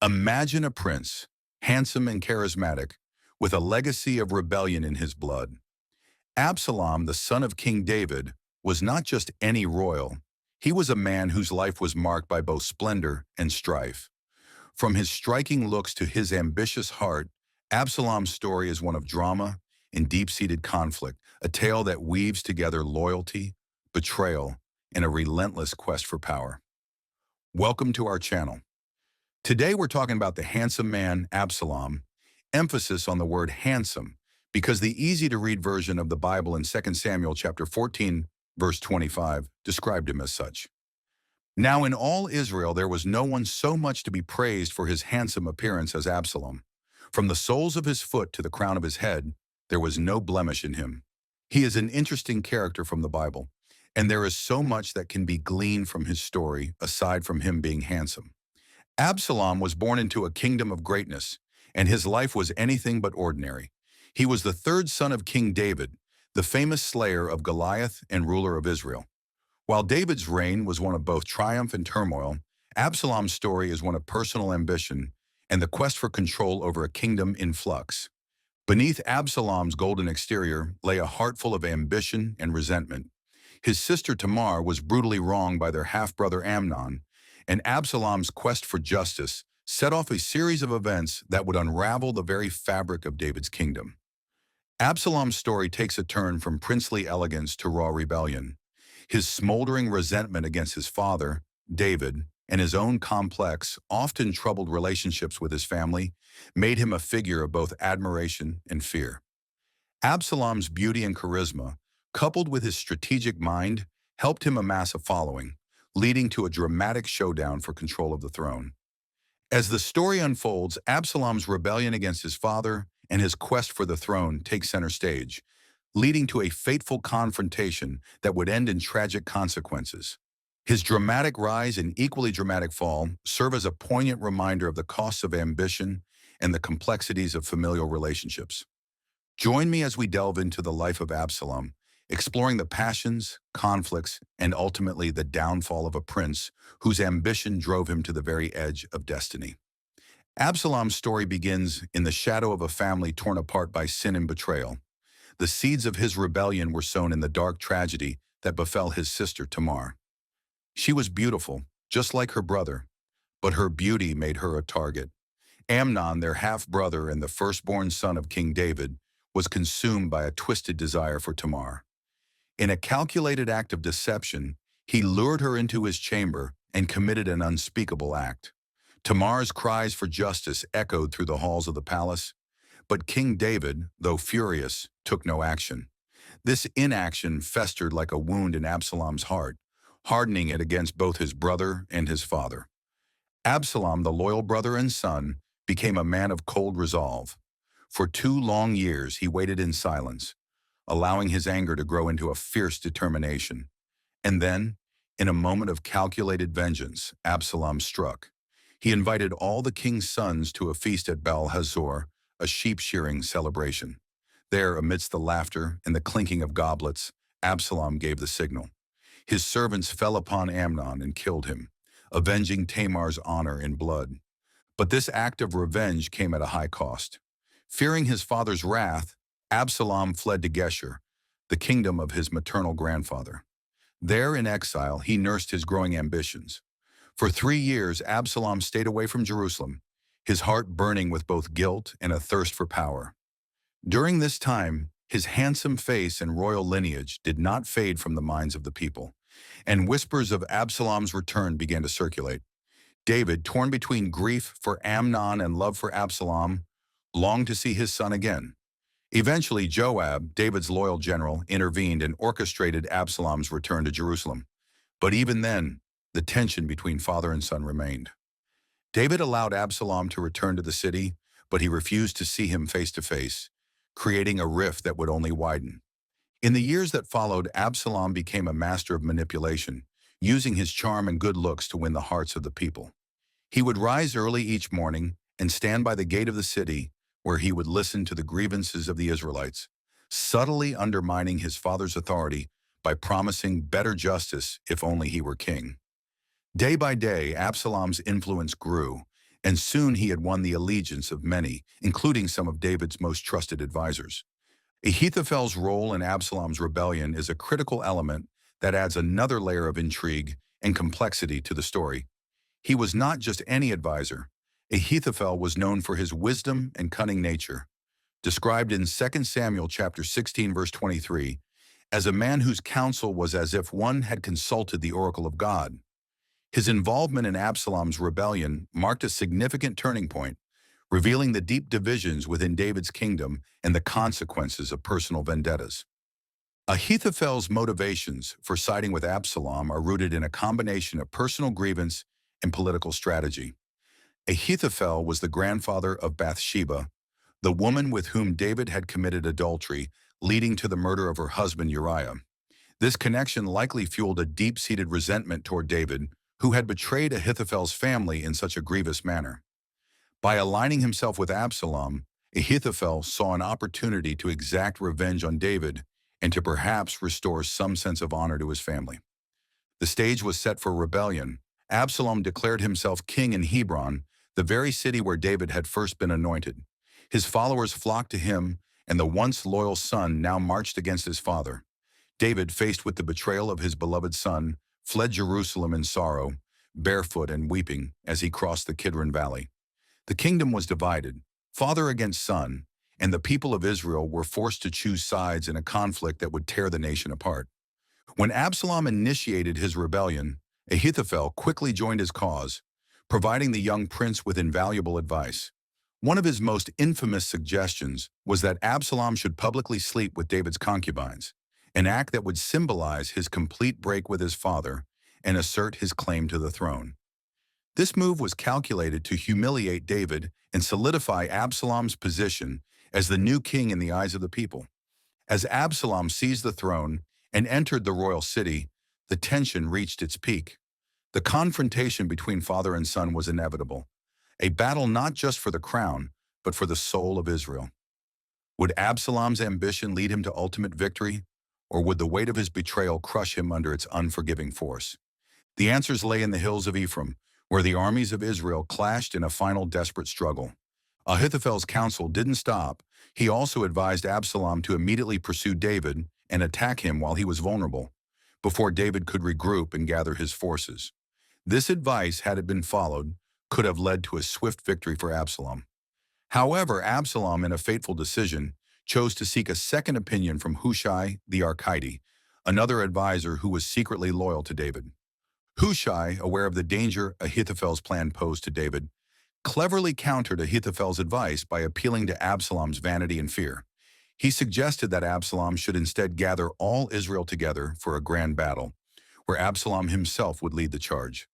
Imagine a prince, handsome and charismatic, with a legacy of rebellion in his blood. Absalom, the son of King David, was not just any royal. He was a man whose life was marked by both splendor and strife. From his striking looks to his ambitious heart, Absalom's story is one of drama and deep-seated conflict, a tale that weaves together loyalty, betrayal, and a relentless quest for power. Welcome to our channel. Today we're talking about the handsome man, Absalom, emphasis on the word handsome, because the easy-to-read version of the Bible in 2 Samuel chapter 14, verse 25, described him as such. Now in all Israel there was no one so much to be praised for his handsome appearance as Absalom. From the soles of his foot to the crown of his head, there was no blemish in him. He is an interesting character from the Bible, and there is so much that can be gleaned from his story aside from him being handsome. Absalom was born into a kingdom of greatness, and his life was anything but ordinary. He was the third son of King David, the famous slayer of Goliath and ruler of Israel. While David's reign was one of both triumph and turmoil, Absalom's story is one of personal ambition and the quest for control over a kingdom in flux. Beneath Absalom's golden exterior lay a heart full of ambition and resentment. His sister Tamar was brutally wronged by their half-brother Amnon, and Absalom's quest for justice set off a series of events that would unravel the very fabric of David's kingdom. Absalom's story takes a turn from princely elegance to raw rebellion. His smoldering resentment against his father, David, and his own complex, often troubled relationships with his family made him a figure of both admiration and fear. Absalom's beauty and charisma, coupled with his strategic mind, helped him amass a following, leading to a dramatic showdown for control of the throne. As the story unfolds, Absalom's rebellion against his father and his quest for the throne take center stage, leading to a fateful confrontation that would end in tragic consequences. His dramatic rise and equally dramatic fall serve as a poignant reminder of the costs of ambition and the complexities of familial relationships. Join me as we delve into the life of Absalom, exploring the passions, conflicts, and ultimately the downfall of a prince whose ambition drove him to the very edge of destiny. Absalom's story begins in the shadow of a family torn apart by sin and betrayal. The seeds of his rebellion were sown in the dark tragedy that befell his sister Tamar. She was beautiful, just like her brother, but her beauty made her a target. Amnon, their half-brother and the firstborn son of King David, was consumed by a twisted desire for Tamar. In a calculated act of deception, he lured her into his chamber and committed an unspeakable act. Tamar's cries for justice echoed through the halls of the palace, but King David, though furious, took no action. This inaction festered like a wound in Absalom's heart, hardening it against both his brother and his father. Absalom, the loyal brother and son, became a man of cold resolve. For 2 long years he waited in silence, allowing his anger to grow into a fierce determination. And then, in a moment of calculated vengeance, Absalom struck. He invited all the king's sons to a feast at Baal-Hazor, a sheep-shearing celebration. There, amidst the laughter and the clinking of goblets, Absalom gave the signal. His servants fell upon Amnon and killed him, avenging Tamar's honor in blood. But this act of revenge came at a high cost. Fearing his father's wrath, Absalom fled to Geshur, the kingdom of his maternal grandfather. There in exile, he nursed his growing ambitions. For 3 years, Absalom stayed away from Jerusalem, his heart burning with both guilt and a thirst for power. During this time, his handsome face and royal lineage did not fade from the minds of the people, and whispers of Absalom's return began to circulate. David, torn between grief for Amnon and love for Absalom, longed to see his son again. Eventually, Joab, David's loyal general, intervened and orchestrated Absalom's return to Jerusalem. But even then, the tension between father and son remained. David allowed Absalom to return to the city, but he refused to see him face to face, creating a rift that would only widen. In the years that followed, Absalom became a master of manipulation, using his charm and good looks to win the hearts of the people. He would rise early each morning and stand by the gate of the city, where he would listen to the grievances of the Israelites, subtly undermining his father's authority by promising better justice if only he were king. Day by day, Absalom's influence grew, and soon he had won the allegiance of many, including some of David's most trusted advisors. Ahithophel's role in Absalom's rebellion is a critical element that adds another layer of intrigue and complexity to the story. He was not just any advisor. Ahithophel was known for his wisdom and cunning nature, described in 2 Samuel chapter 16 verse 23, as a man whose counsel was as if one had consulted the oracle of God. His involvement in Absalom's rebellion marked a significant turning point, revealing the deep divisions within David's kingdom and the consequences of personal vendettas. Ahithophel's motivations for siding with Absalom are rooted in a combination of personal grievance and political strategy. Ahithophel was the grandfather of Bathsheba, the woman with whom David had committed adultery, leading to the murder of her husband Uriah. This connection likely fueled a deep-seated resentment toward David, who had betrayed Ahithophel's family in such a grievous manner. By aligning himself with Absalom, Ahithophel saw an opportunity to exact revenge on David and to perhaps restore some sense of honor to his family. The stage was set for rebellion. Absalom declared himself king in Hebron, the very city where David had first been anointed. His followers flocked to him, and the once loyal son now marched against his father. David, faced with the betrayal of his beloved son, fled Jerusalem in sorrow, barefoot and weeping, as he crossed the Kidron Valley. The kingdom was divided, father against son, and the people of Israel were forced to choose sides in a conflict that would tear the nation apart. When Absalom initiated his rebellion, Ahithophel quickly joined his cause, providing the young prince with invaluable advice. One of his most infamous suggestions was that Absalom should publicly sleep with David's concubines, an act that would symbolize his complete break with his father and assert his claim to the throne. This move was calculated to humiliate David and solidify Absalom's position as the new king in the eyes of the people. As Absalom seized the throne and entered the royal city, the tension reached its peak. The confrontation between father and son was inevitable, a battle not just for the crown, but for the soul of Israel. Would Absalom's ambition lead him to ultimate victory, or would the weight of his betrayal crush him under its unforgiving force? The answers lay in the hills of Ephraim, where the armies of Israel clashed in a final desperate struggle. Ahithophel's counsel didn't stop. He also advised Absalom to immediately pursue David and attack him while he was vulnerable, before David could regroup and gather his forces. This advice, had it been followed, could have led to a swift victory for Absalom. However, Absalom, in a fateful decision, chose to seek a second opinion from Hushai the Archite, another advisor who was secretly loyal to David. Hushai, aware of the danger Ahithophel's plan posed to David, cleverly countered Ahithophel's advice by appealing to Absalom's vanity and fear. He suggested that Absalom should instead gather all Israel together for a grand battle, where Absalom himself would lead the charge.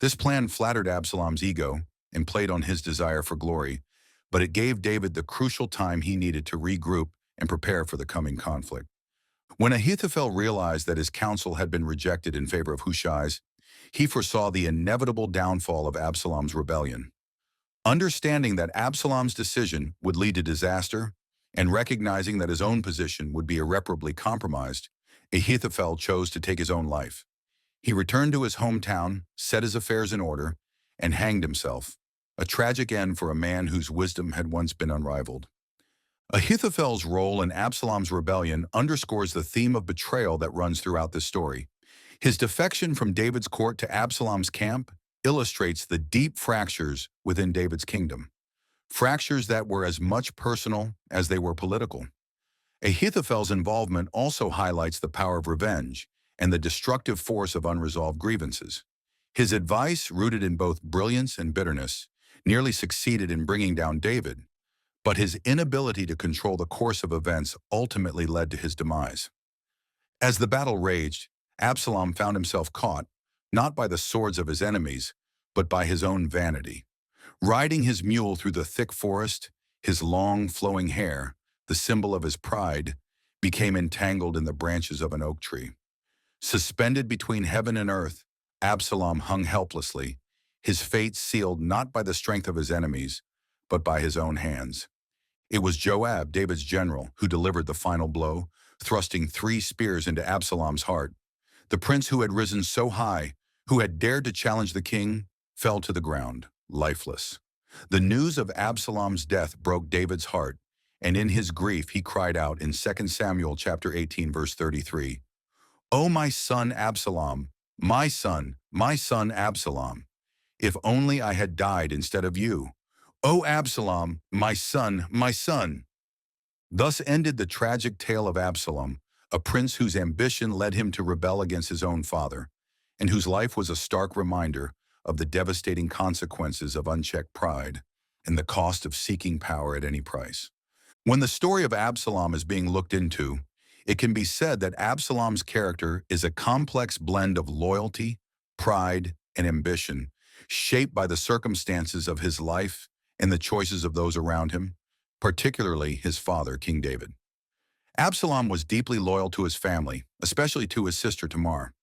This plan flattered Absalom's ego and played on his desire for glory, but it gave David the crucial time he needed to regroup and prepare for the coming conflict. When Ahithophel realized that his counsel had been rejected in favor of Hushai's, he foresaw the inevitable downfall of Absalom's rebellion. Understanding that Absalom's decision would lead to disaster, and recognizing that his own position would be irreparably compromised, Ahithophel chose to take his own life. He returned to his hometown, set his affairs in order, and hanged himself, a tragic end for a man whose wisdom had once been unrivaled. Ahithophel's role in Absalom's rebellion underscores the theme of betrayal that runs throughout this story. His defection from David's court to Absalom's camp illustrates the deep fractures within David's kingdom, fractures that were as much personal as they were political. Ahithophel's involvement also highlights the power of revenge and the destructive force of unresolved grievances. His advice, rooted in both brilliance and bitterness, nearly succeeded in bringing down David, but his inability to control the course of events ultimately led to his demise. As the battle raged, Absalom found himself caught, not by the swords of his enemies, but by his own vanity. Riding his mule through the thick forest, his long, flowing hair, the symbol of his pride, became entangled in the branches of an oak tree. Suspended between heaven and earth, Absalom hung helplessly, his fate sealed not by the strength of his enemies, but by his own hands. It was Joab, David's general, who delivered the final blow, thrusting 3 spears into Absalom's heart. The prince who had risen so high, who had dared to challenge the king, fell to the ground, lifeless. The news of Absalom's death broke David's heart, and in his grief he cried out in 2 Samuel chapter 18 verse 33, "O my son Absalom, my son Absalom, if only I had died instead of you. O Absalom, my son, my son." Thus ended the tragic tale of Absalom, a prince whose ambition led him to rebel against his own father, and whose life was a stark reminder of the devastating consequences of unchecked pride and the cost of seeking power at any price. When the story of Absalom is being looked into, it can be said that Absalom's character is a complex blend of loyalty, pride, and ambition, shaped by the circumstances of his life and the choices of those around him, particularly his father, King David. Absalom was deeply loyal to his family, especially to his sister Tamar.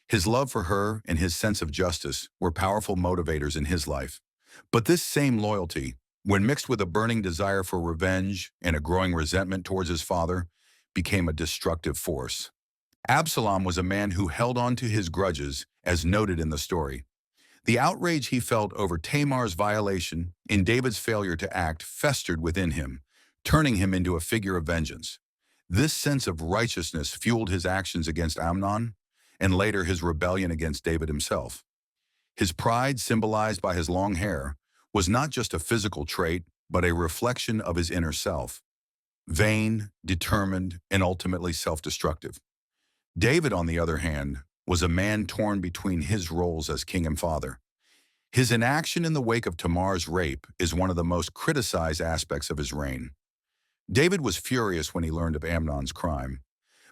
His love for her and his sense of justice were powerful motivators in his life. But this same loyalty, when mixed with a burning desire for revenge and a growing resentment towards his father, became a destructive force. Absalom was a man who held on to his grudges, as noted in the story. The outrage he felt over Tamar's violation and David's failure to act festered within him, turning him into a figure of vengeance. This sense of righteousness fueled his actions against Amnon, and later his rebellion against David himself. His pride, symbolized by his long hair, was not just a physical trait, but a reflection of his inner self. Vain, determined, and ultimately self-destructive. David, on the other hand, was a man torn between his roles as king and father. His inaction in the wake of Tamar's rape is one of the most criticized aspects of his reign. David was furious when he learned of Amnon's crime,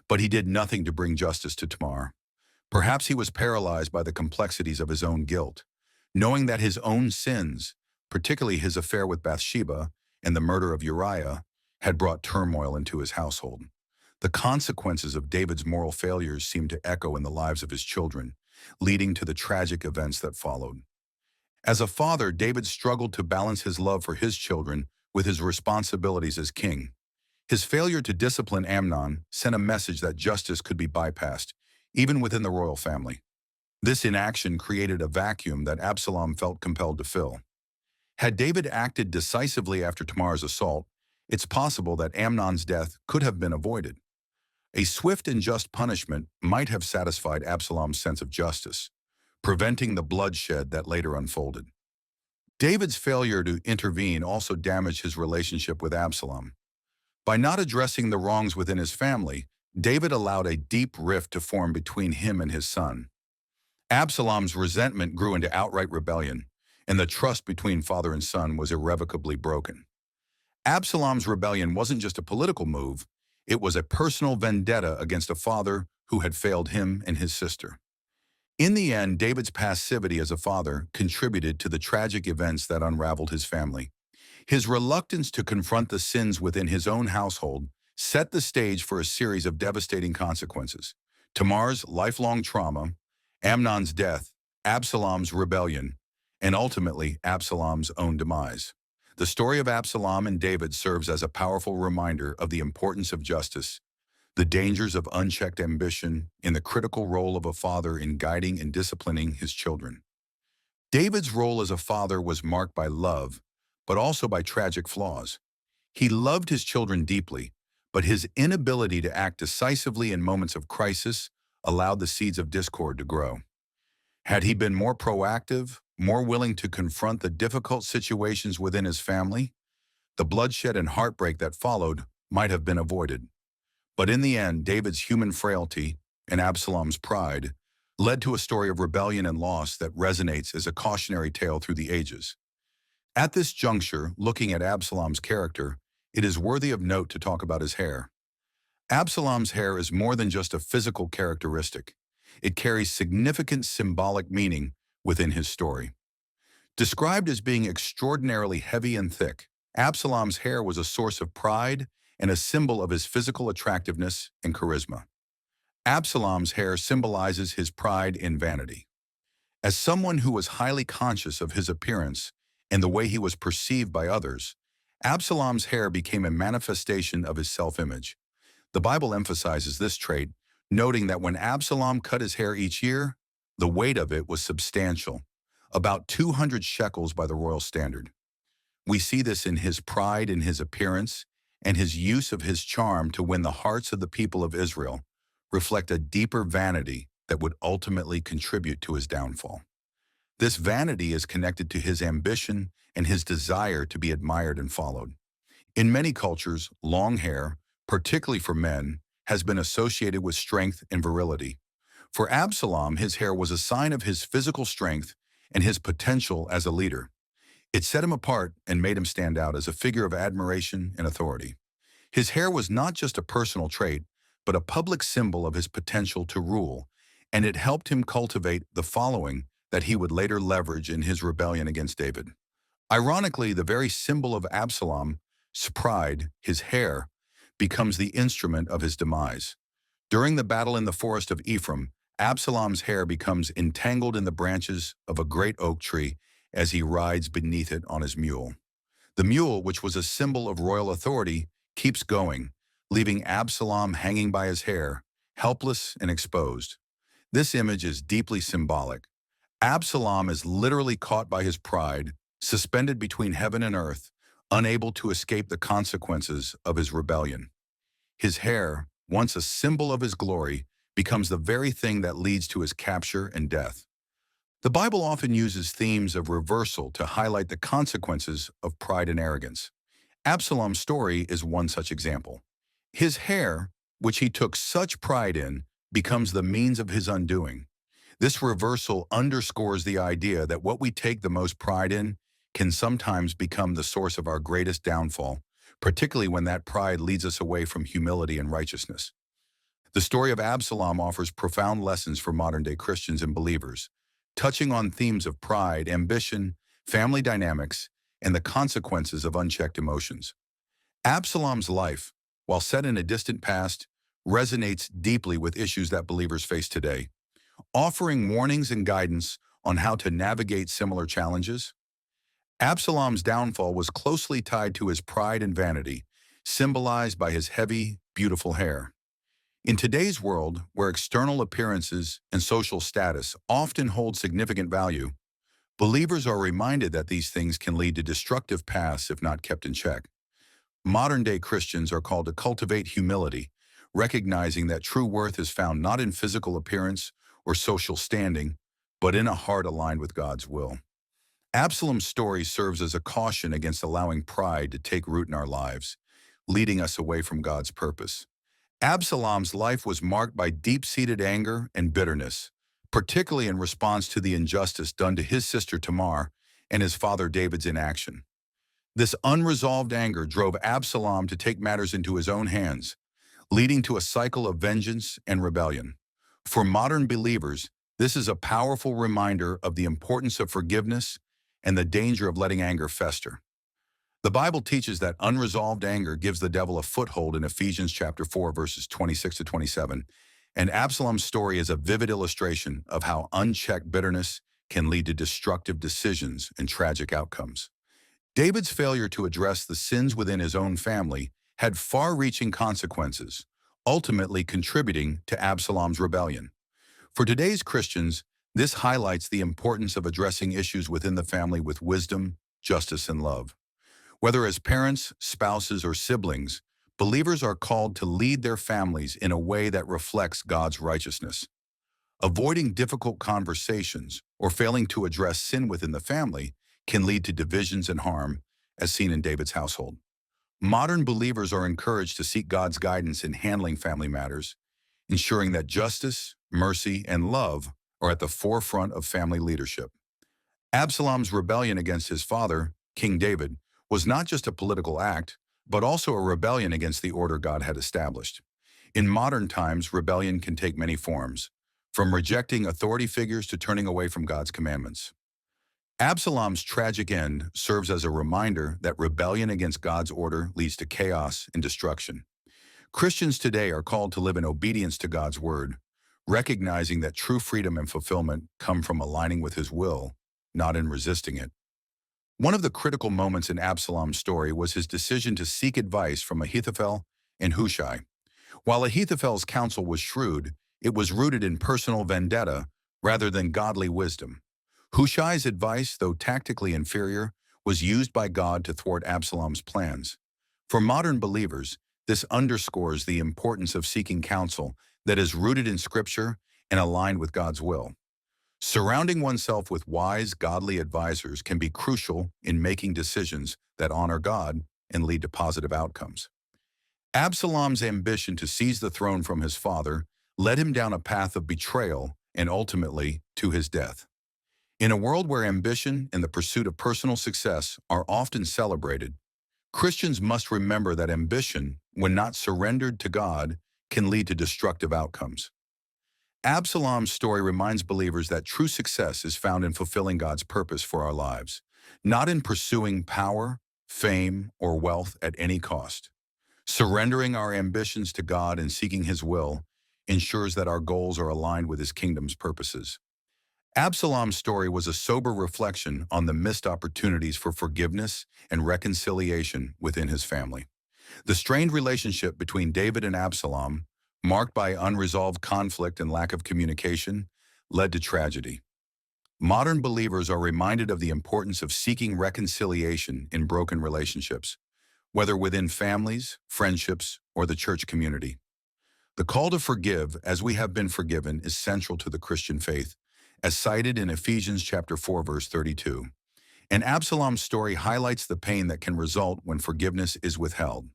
but he did nothing to bring justice to Tamar. Perhaps he was paralyzed by the complexities of his own guilt, knowing that his own sins, particularly his affair with Bathsheba and the murder of Uriah, had brought turmoil into his household. The consequences of David's moral failures seemed to echo in the lives of his children, leading to the tragic events that followed. As a father, David struggled to balance his love for his children with his responsibilities as king. His failure to discipline Amnon sent a message that justice could be bypassed, even within the royal family. This inaction created a vacuum that Absalom felt compelled to fill. Had David acted decisively after Tamar's assault, it's possible that Amnon's death could have been avoided. A swift and just punishment might have satisfied Absalom's sense of justice, preventing the bloodshed that later unfolded. David's failure to intervene also damaged his relationship with Absalom. By not addressing the wrongs within his family, David allowed a deep rift to form between him and his son. Absalom's resentment grew into outright rebellion, and the trust between father and son was irrevocably broken. Absalom's rebellion wasn't just a political move, it was a personal vendetta against a father who had failed him and his sister. In the end, David's passivity as a father contributed to the tragic events that unraveled his family. His reluctance to confront the sins within his own household set the stage for a series of devastating consequences. Tamar's lifelong trauma, Amnon's death, Absalom's rebellion, and ultimately Absalom's own demise. The story of Absalom and David serves as a powerful reminder of the importance of justice, the dangers of unchecked ambition, and the critical role of a father in guiding and disciplining his children. David's role as a father was marked by love, but also by tragic flaws. He loved his children deeply, but his inability to act decisively in moments of crisis allowed the seeds of discord to grow. Had he been more proactive, more willing to confront the difficult situations within his family, the bloodshed and heartbreak that followed might have been avoided. But in the end, David's human frailty and Absalom's pride led to a story of rebellion and loss that resonates as a cautionary tale through the ages. At this juncture, looking at Absalom's character, it is worthy of note to talk about his hair. Absalom's hair is more than just a physical characteristic. It carries significant symbolic meaning within his story. Described as being extraordinarily heavy and thick, Absalom's hair was a source of pride and a symbol of his physical attractiveness and charisma. Absalom's hair symbolizes his pride and vanity. As someone who was highly conscious of his appearance and the way he was perceived by others, Absalom's hair became a manifestation of his self-image. The Bible emphasizes this trait, noting that when Absalom cut his hair each year, the weight of it was substantial, about 200 shekels by the royal standard. We see this in his pride in his appearance and his use of his charm to win the hearts of the people of Israel, reflect a deeper vanity that would ultimately contribute to his downfall. This vanity is connected to his ambition and his desire to be admired and followed. In many cultures, long hair, particularly for men, has been associated with strength and virility. For Absalom, his hair was a sign of his physical strength and his potential as a leader. It set him apart and made him stand out as a figure of admiration and authority. His hair was not just a personal trait, but a public symbol of his potential to rule, and it helped him cultivate the following that he would later leverage in his rebellion against David. Ironically, the very symbol of Absalom's pride, his hair, becomes the instrument of his demise. During the battle in the forest of Ephraim, Absalom's hair becomes entangled in the branches of a great oak tree as he rides beneath it on his mule. The mule, which was a symbol of royal authority, keeps going, leaving Absalom hanging by his hair, helpless and exposed. This image is deeply symbolic. Absalom is literally caught by his pride, suspended between heaven and earth, unable to escape the consequences of his rebellion. His hair, once a symbol of his glory, becomes the very thing that leads to his capture and death. The Bible often uses themes of reversal to highlight the consequences of pride and arrogance. Absalom's story is one such example. His hair, which he took such pride in, becomes the means of his undoing. This reversal underscores the idea that what we take the most pride in can sometimes become the source of our greatest downfall, particularly when that pride leads us away from humility and righteousness. The story of Absalom offers profound lessons for modern-day Christians and believers, touching on themes of pride, ambition, family dynamics, and the consequences of unchecked emotions. Absalom's life, while set in a distant past, resonates deeply with issues that believers face today, offering warnings and guidance on how to navigate similar challenges. Absalom's downfall was closely tied to his pride and vanity, symbolized by his heavy, beautiful hair. In today's world, where external appearances and social status often hold significant value, believers are reminded that these things can lead to destructive paths if not kept in check. Modern-day Christians are called to cultivate humility, recognizing that true worth is found not in physical appearance or social standing, but in a heart aligned with God's will. Absalom's story serves as a caution against allowing pride to take root in our lives, leading us away from God's purpose. Absalom's life was marked by deep-seated anger and bitterness, particularly in response to the injustice done to his sister Tamar and his father David's inaction. This unresolved anger drove Absalom to take matters into his own hands, leading to a cycle of vengeance and rebellion. For modern believers, this is a powerful reminder of the importance of forgiveness and the danger of letting anger fester. The Bible teaches that unresolved anger gives the devil a foothold in Ephesians chapter 4, verses 26 to 27, and Absalom's story is a vivid illustration of how unchecked bitterness can lead to destructive decisions and tragic outcomes. David's failure to address the sins within his own family had far-reaching consequences, ultimately contributing to Absalom's rebellion. For today's Christians, this highlights the importance of addressing issues within the family with wisdom, justice, and love. Whether as parents, spouses, or siblings, believers are called to lead their families in a way that reflects God's righteousness. Avoiding difficult conversations or failing to address sin within the family can lead to divisions and harm, as seen in David's household. Modern believers are encouraged to seek God's guidance in handling family matters, ensuring that justice, mercy, and love are at the forefront of family leadership. Absalom's rebellion against his father, King David, was not just a political act, but also a rebellion against the order God had established. In modern times, rebellion can take many forms, from rejecting authority figures to turning away from God's commandments. Absalom's tragic end serves as a reminder that rebellion against God's order leads to chaos and destruction. Christians today are called to live in obedience to God's word, recognizing that true freedom and fulfillment come from aligning with His will, not in resisting it. One of the critical moments in Absalom's story was his decision to seek advice from Ahithophel and Hushai. While Ahithophel's counsel was shrewd, it was rooted in personal vendetta rather than godly wisdom. Hushai's advice, though tactically inferior, was used by God to thwart Absalom's plans. For modern believers, this underscores the importance of seeking counsel that is rooted in Scripture and aligned with God's will. Surrounding oneself with wise, godly advisors can be crucial in making decisions that honor God and lead to positive outcomes. Absalom's ambition to seize the throne from his father led him down a path of betrayal and ultimately to his death. In a world where ambition and the pursuit of personal success are often celebrated, Christians must remember that ambition, when not surrendered to God, can lead to destructive outcomes. Absalom's story reminds believers that true success is found in fulfilling God's purpose for our lives, not in pursuing power, fame, or wealth at any cost. Surrendering our ambitions to God and seeking His will ensures that our goals are aligned with His kingdom's purposes. Absalom's story was a sober reflection on the missed opportunities for forgiveness and reconciliation within his family. The strained relationship between David and Absalom, marked by unresolved conflict and lack of communication, led to tragedy. Modern believers are reminded of the importance of seeking reconciliation in broken relationships, whether within families, friendships, or the church community. The call to forgive as we have been forgiven is central to the Christian faith, as cited in Ephesians chapter 4, verse 32. And Absalom's story highlights the pain that can result when forgiveness is withheld.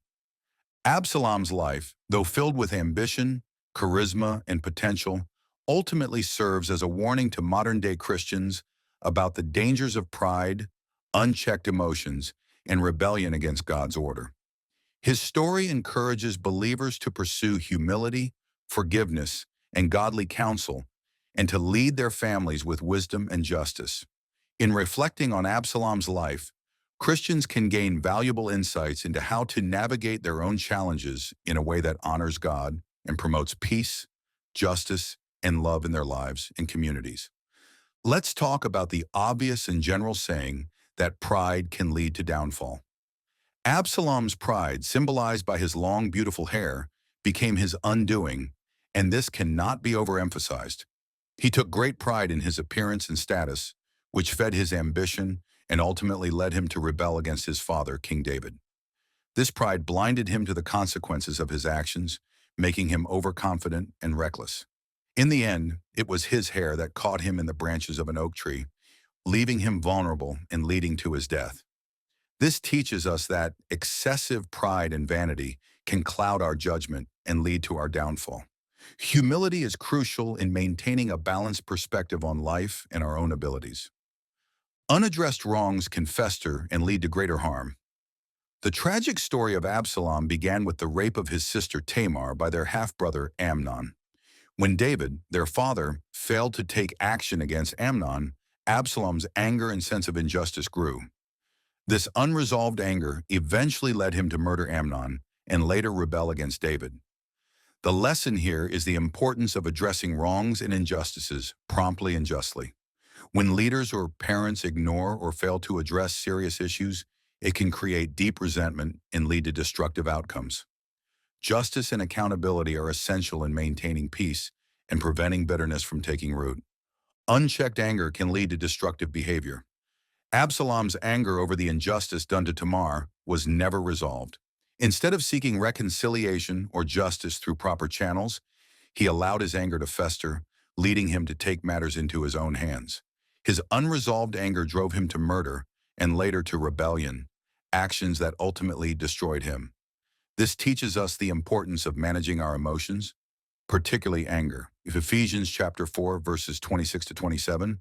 Absalom's life, though filled with ambition, charisma, and potential, ultimately serves as a warning to modern-day Christians about the dangers of pride, unchecked emotions, and rebellion against God's order. His story encourages believers to pursue humility, forgiveness, and godly counsel, and to lead their families with wisdom and justice. In reflecting on Absalom's life, Christians can gain valuable insights into how to navigate their own challenges in a way that honors God and promotes peace, justice, and love in their lives and communities. Let's talk about the obvious and general saying that pride can lead to downfall. Absalom's pride, symbolized by his long, beautiful hair, became his undoing, and this cannot be overemphasized. He took great pride in his appearance and status, which fed his ambition and ultimately led him to rebel against his father, King David. This pride blinded him to the consequences of his actions, making him overconfident and reckless. In the end, it was his hair that caught him in the branches of an oak tree, leaving him vulnerable and leading to his death. This teaches us that excessive pride and vanity can cloud our judgment and lead to our downfall. Humility is crucial in maintaining a balanced perspective on life and our own abilities. Unaddressed wrongs can fester and lead to greater harm. The tragic story of Absalom began with the rape of his sister Tamar by their half-brother Amnon. When David, their father, failed to take action against Amnon, Absalom's anger and sense of injustice grew. This unresolved anger eventually led him to murder Amnon and later rebel against David. The lesson here is the importance of addressing wrongs and injustices promptly and justly. When leaders or parents ignore or fail to address serious issues, it can create deep resentment and lead to destructive outcomes. Justice and accountability are essential in maintaining peace and preventing bitterness from taking root. Unchecked anger can lead to destructive behavior. Absalom's anger over the injustice done to Tamar was never resolved. Instead of seeking reconciliation or justice through proper channels, he allowed his anger to fester, leading him to take matters into his own hands. His unresolved anger drove him to murder and later to rebellion, actions that ultimately destroyed him. This teaches us the importance of managing our emotions, particularly anger. Ephesians chapter 4, verses 26 to 27,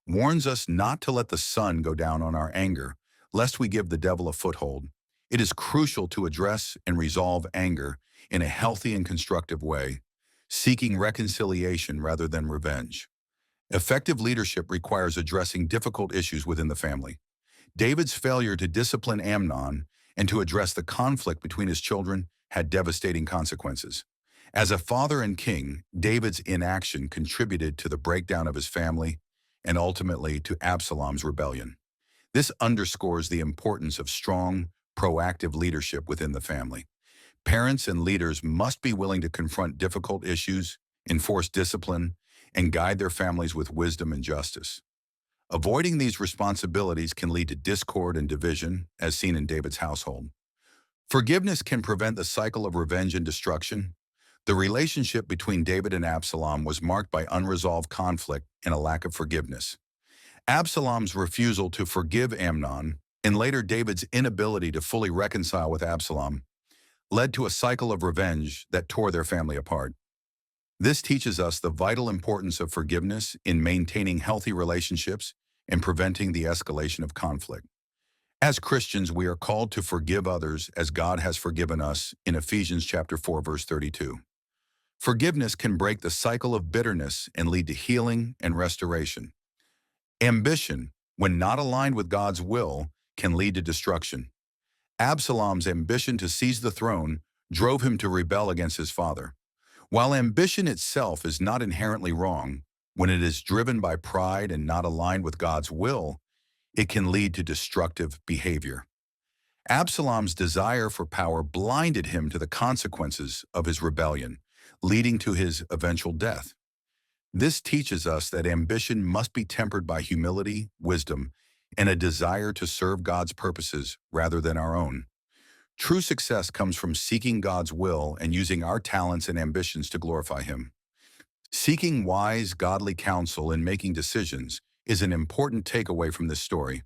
warns us not to let the sun go down on our anger, lest we give the devil a foothold. It is crucial to address and resolve anger in a healthy and constructive way, seeking reconciliation rather than revenge. Effective leadership requires addressing difficult issues within the family. David's failure to discipline Amnon and to address the conflict between his children had devastating consequences. As a father and king, David's inaction contributed to the breakdown of his family and ultimately to Absalom's rebellion. This underscores the importance of strong, proactive leadership within the family. Parents and leaders must be willing to confront difficult issues, enforce discipline, and guide their families with wisdom and justice. Avoiding these responsibilities can lead to discord and division, as seen in David's household. Forgiveness can prevent the cycle of revenge and destruction. The relationship between David and Absalom was marked by unresolved conflict and a lack of forgiveness. Absalom's refusal to forgive Amnon, and later David's inability to fully reconcile with Absalom, led to a cycle of revenge that tore their family apart. This teaches us the vital importance of forgiveness in maintaining healthy relationships and preventing the escalation of conflict. As Christians, we are called to forgive others as God has forgiven us in Ephesians chapter 4, verse 32. Forgiveness can break the cycle of bitterness and lead to healing and restoration. Ambition, when not aligned with God's will, can lead to destruction. Absalom's ambition to seize the throne drove him to rebel against his father. While ambition itself is not inherently wrong, when it is driven by pride and not aligned with God's will, it can lead to destructive behavior. Absalom's desire for power blinded him to the consequences of his rebellion, leading to his eventual death. This teaches us that ambition must be tempered by humility, wisdom, and a desire to serve God's purposes rather than our own. True success comes from seeking God's will and using our talents and ambitions to glorify Him. Seeking wise, godly counsel in making decisions is an important takeaway from this story.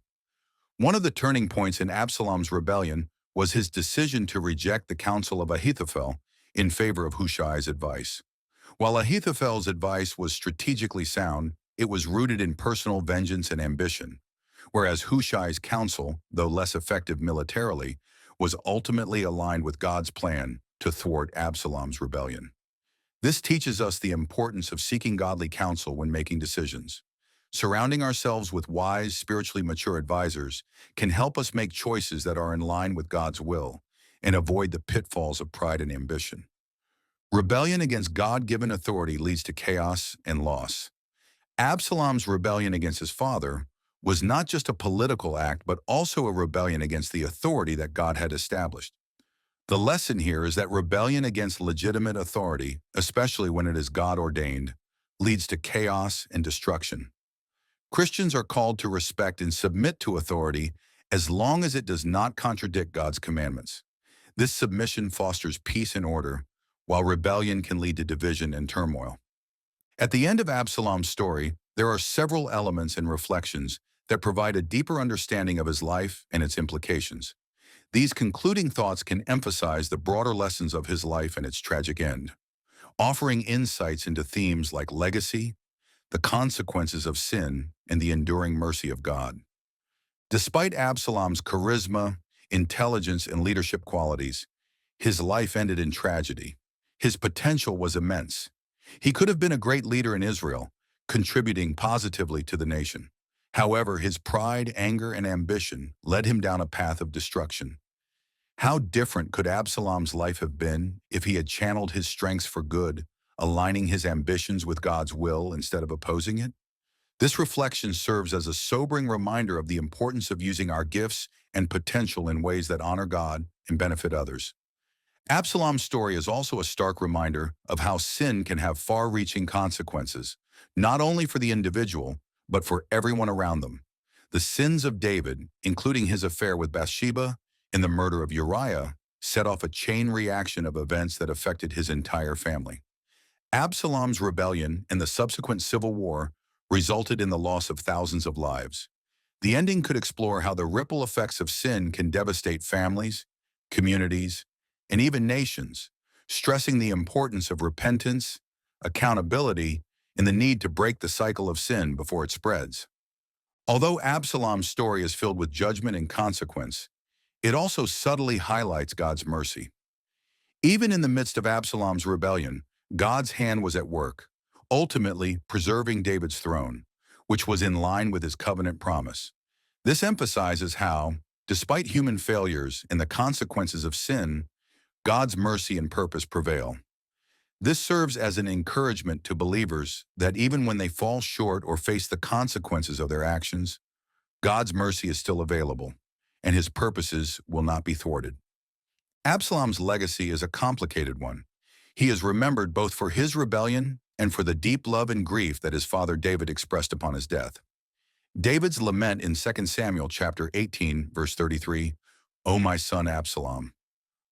One of the turning points in Absalom's rebellion was his decision to reject the counsel of Ahithophel in favor of Hushai's advice. While Ahithophel's advice was strategically sound, it was rooted in personal vengeance and ambition, whereas Hushai's counsel, though less effective militarily, was ultimately aligned with God's plan to thwart Absalom's rebellion. This teaches us the importance of seeking godly counsel when making decisions. Surrounding ourselves with wise, spiritually mature advisors can help us make choices that are in line with God's will and avoid the pitfalls of pride and ambition. Rebellion against God-given authority leads to chaos and loss. Absalom's rebellion against his father was not just a political act, but also a rebellion against the authority that God had established. The lesson here is that rebellion against legitimate authority, especially when it is God-ordained, leads to chaos and destruction. Christians are called to respect and submit to authority as long as it does not contradict God's commandments. This submission fosters peace and order, while rebellion can lead to division and turmoil. At the end of Absalom's story, there are several elements and reflections that provide a deeper understanding of his life and its implications. These concluding thoughts can emphasize the broader lessons of his life and its tragic end, offering insights into themes like legacy, the consequences of sin, and the enduring mercy of God. Despite Absalom's charisma, intelligence, and leadership qualities, his life ended in tragedy. His potential was immense. He could have been a great leader in Israel, contributing positively to the nation. However, his pride, anger, and ambition led him down a path of destruction. How different could Absalom's life have been if he had channeled his strengths for good, aligning his ambitions with God's will instead of opposing it? This reflection serves as a sobering reminder of the importance of using our gifts and potential in ways that honor God and benefit others. Absalom's story is also a stark reminder of how sin can have far-reaching consequences, not only for the individual, but for everyone around them. The sins of David, including his affair with Bathsheba and the murder of Uriah, set off a chain reaction of events that affected his entire family. Absalom's rebellion and the subsequent civil war resulted in the loss of thousands of lives. The ending could explore how the ripple effects of sin can devastate families, communities, and even nations, stressing the importance of repentance, accountability, and the need to break the cycle of sin before it spreads. Although Absalom's story is filled with judgment and consequence, it also subtly highlights God's mercy. Even in the midst of Absalom's rebellion, God's hand was at work, ultimately preserving David's throne, which was in line with his covenant promise. This emphasizes how, despite human failures and the consequences of sin, God's mercy and purpose prevail. This serves as an encouragement to believers that even when they fall short or face the consequences of their actions, God's mercy is still available, and His purposes will not be thwarted. Absalom's legacy is a complicated one. He is remembered both for his rebellion and for the deep love and grief that his father David expressed upon his death. David's lament in 2 Samuel chapter 18, verse 33, "O my son Absalom,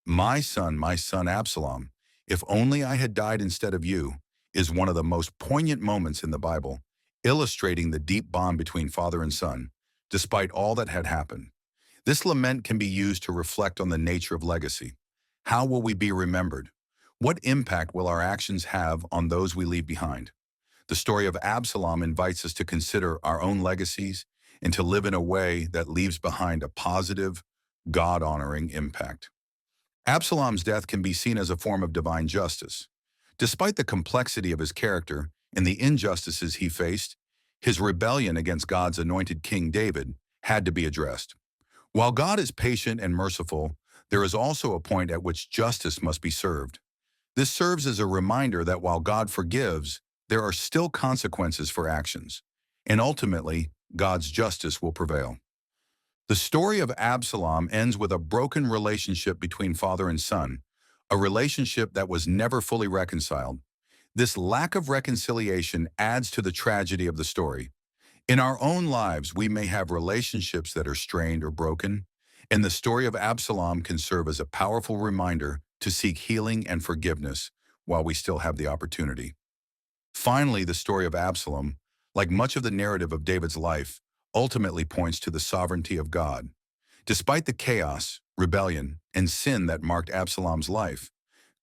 my son Absalom, if only I had died instead of you," is one of the most poignant moments in the Bible, illustrating the deep bond between father and son, despite all that had happened. This lament can be used to reflect on the nature of legacy. How will we be remembered? What impact will our actions have on those we leave behind? The story of Absalom invites us to consider our own legacies and to live in a way that leaves behind a positive, God-honoring impact. Absalom's death can be seen as a form of divine justice. Despite the complexity of his character and the injustices he faced, his rebellion against God's anointed King David had to be addressed. While God is patient and merciful, there is also a point at which justice must be served. This serves as a reminder that while God forgives, there are still consequences for actions, and ultimately, God's justice will prevail. The story of Absalom ends with a broken relationship between father and son, a relationship that was never fully reconciled. This lack of reconciliation adds to the tragedy of the story. In our own lives, we may have relationships that are strained or broken, and the story of Absalom can serve as a powerful reminder to seek healing and forgiveness while we still have the opportunity. Finally, the story of Absalom, like much of the narrative of David's life, ultimately points to the sovereignty of God. Despite the chaos, rebellion, and sin that marked Absalom's life,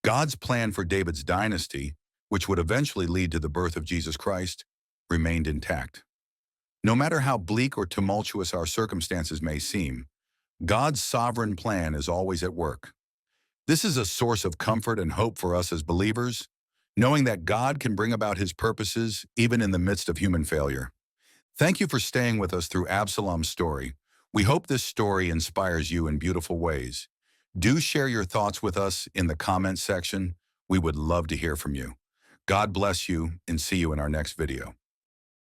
God's plan for David's dynasty, which would eventually lead to the birth of Jesus Christ, remained intact. No matter how bleak or tumultuous our circumstances may seem, God's sovereign plan is always at work. This is a source of comfort and hope for us as believers, knowing that God can bring about his purposes even in the midst of human failure. Thank you for staying with us through Absalom's story. We hope this story inspires you in beautiful ways. Do share your thoughts with us in the comments section. We would love to hear from you. God bless you and see you in our next video.